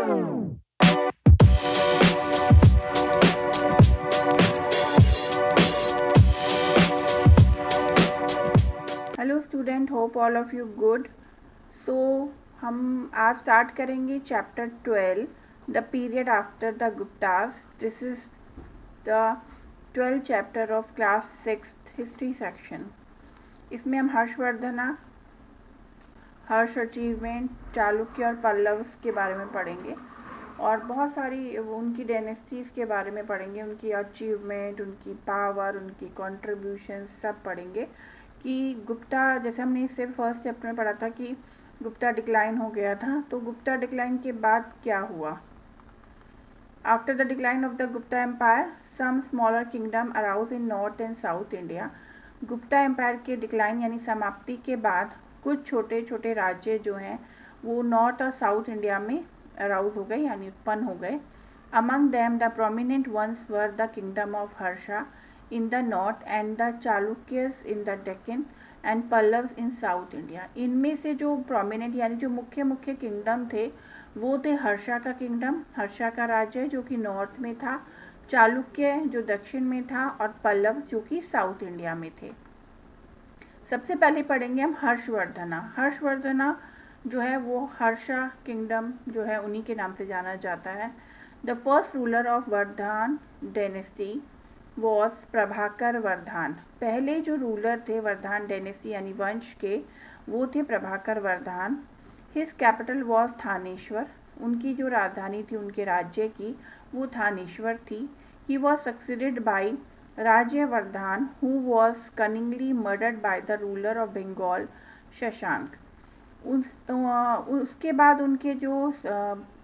Hello student, hope all of you good. So हम आज start करेंगे chapter 12, the period after the Guptas. This is the 12th chapter of class 6th history section. इसमें हम हर्षवर्धना, हर्ष achievement, Chalukya और पल्लव्स के बारे में पढ़ेंगे और बहुत सारी उनकी डायनेस्टीज़ के बारे में पढ़ेंगे, उनकी अचीवमेंट, उनकी पावर, उनकी कॉन्ट्रीब्यूशन सब पढ़ेंगे। कि गुप्ता, जैसे हमने इससे फर्स्ट चैप्टर में पढ़ा था कि गुप्ता डिक्लाइन हो गया था, तो गुप्ता डिक्लाइन के बाद क्या हुआ। After the decline of the Gupta empire some smaller kingdom arouse in north and south India. Gupta empire के डिक्लाइन यानी समाप्ति के बाद कुछ छोटे छोटे राज्य जो हैं वो नॉर्थ और साउथ इंडिया में अराउज हो गए यानी उत्पन्न हो गए। Among them the prominent ones were the kingdom of Harsha in the north and the Chalukyas in the Deccan and Pallavas in South India। इनमें से जो प्रोमिनेंट यानी जो मुख्य मुख्य किंगडम थे वो थे हर्षा का किंगडम, हर्षा का राज्य जो कि नॉर्थ में था, चालुक्य जो दक्षिण में था और पल्लव जो कि साउथ इंडिया में थे। सबसे पहले पढ़ेंगे हम हर्षवर्धना। हर्षवर्धना जो है वो हर्षा किंगडम जो है उन्हीं के नाम से जाना जाता है। The first ruler of Vardhaman dynasty was Prabhakar Vardhaman. पहले जो रूलर थे वर्धमान डायनेस्टी यानी वंश के, वो थे Prabhakar Vardhaman. His capital was Thaneshwar. उनकी जो राजधानी थी उनके राज्य की वो थानेश्वर थी। He was succeeded by Rajyavardhan who was cunningly murdered by the ruler of Bengal Shashank. उसके बाद उनके जो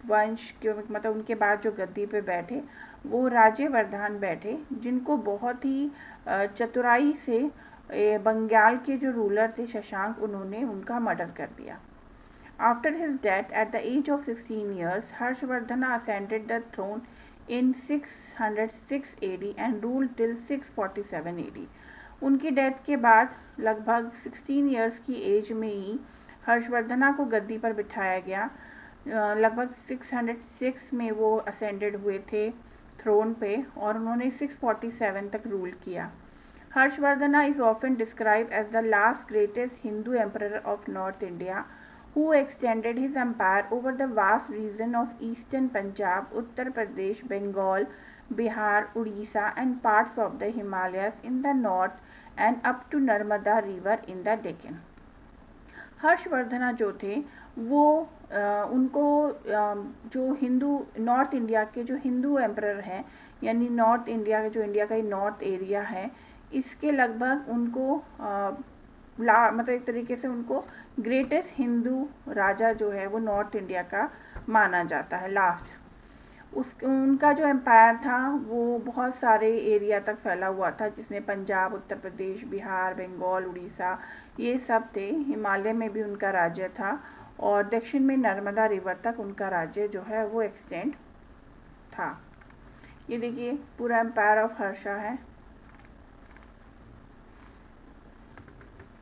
वंश के मतलब उनके बाद जो गद्दी पे बैठे वो राज्यवर्धन बैठे, जिनको बहुत ही चतुराई से बंगाल के जो रूलर थे शशांक, उन्होंने उनका मर्डर कर दिया। After his death at the age of 16 years, Harshavardhana ascended the throne in 606 AD and ruled till 647 AD। उनकी डेथ के बाद लगभग 16 years की एज में ही हर्षवर्धना को गद्दी पर बिठाया गया। लगभग 606 में वो असेंडेड हुए थे थ्रोन पे और उन्होंने 647 तक रूल किया। Harshavardhana is often describe as the last greatest Hindu emperor of north India who extended his empire over the vast region of eastern Punjab, Uttar Pradesh, Bengal, Bihar, Odisha and parts of the Himalayas in the north and up to Narmada river in the Deccan। Harshavardhana जो थे वो उनको जो Hindu north India के जो Hindu emperor हैं यानी north India का जो इंडिया का नॉर्थ एरिया है, इसके लगभग उनको मतलब एक तरीके से उनको ग्रेटेस्ट हिंदू राजा जो है वो नॉर्थ इंडिया का माना जाता है लास्ट। उनका जो एम्पायर था वो बहुत सारे एरिया तक फैला हुआ था, जिसमें पंजाब, उत्तर प्रदेश, बिहार, बंगाल, उड़ीसा ये सब थे। हिमालय में भी उनका राज्य था और दक्षिण में नर्मदा रिवर तक उनका राज्य जो है वो एक्सटेंड था। ये देखिए पूरा एम्पायर ऑफ हर्षा है।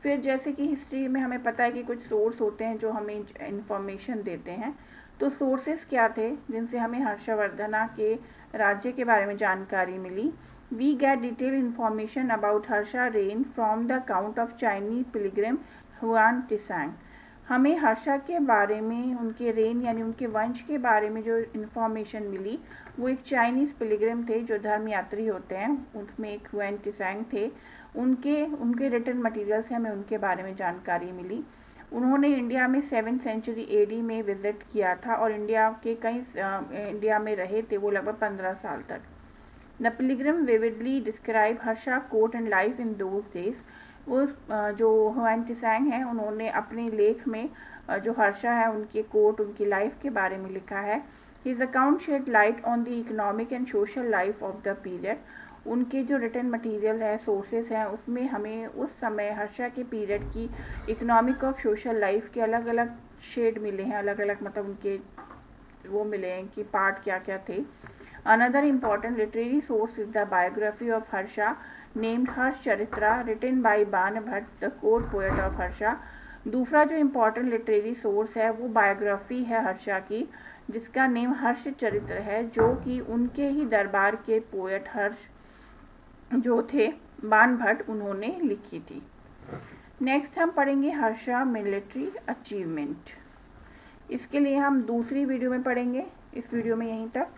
फिर जैसे कि हिस्ट्री में हमें पता है कि कुछ सोर्स होते हैं जो हमें इंफॉर्मेशन देते हैं, तो सोर्सेस क्या थे जिनसे हमें हर्षवर्धना के राज्य के बारे में जानकारी मिली। We get detail information about Harsha reign from the account of Chinese pilgrim Hiuen Tsang. हमें हर्षा के बारे में, उनके रेन यानी उनके वंश के बारे में जो इन्फॉर्मेशन मिली वो एक चाइनीज़ पिलग्रिम थे जो धर्म यात्री होते हैं, उसमें एक हुआन त्सांग थे। उनके रिटन मटेरियल से हमें उनके बारे में जानकारी मिली। उन्होंने इंडिया में 7th century AD में विजिट किया था और इंडिया में रहे थे वो लगभग 15 साल तक। The Pilgrim vividly describe Harsha court and life in those days. वो जो हुआन त्सांग हैं उन्होंने अपने लेख में जो हर्षा है उनके कोर्ट, उनकी लाइफ के बारे में लिखा है। His account shed light on the economic and social life of the period. उनके जो रिटन मटेरियल है, सोर्सेस हैं, उसमें हमें उस समय हर्षा के पीरियड की इकोनॉमिक और सोशल लाइफ के अलग अलग शेड मिले हैं, अलग अलग मतलब उनके वो मिले हैं कि पार्ट क्या क्या थे। Another important literary source is the biography of Harsha named Harshcharitra written by Banabhat, the court poet of Harsha। दूसरा जो इम्पोर्टेंट लिटरेरी सोर्स है वो बायोग्राफी है हर्षा की, जिसका नेम हर्ष चरित्र है, जो कि उनके ही दरबार के पोएट हर्ष जो थे बाणभट्ट, उन्होंने लिखी थी। नेक्स्ट हम पढ़ेंगे हर्षा मिलिट्री अचीवमेंट। इसके लिए हम दूसरी वीडियो में पढ़ेंगे। इस वीडियो में यहीं तक।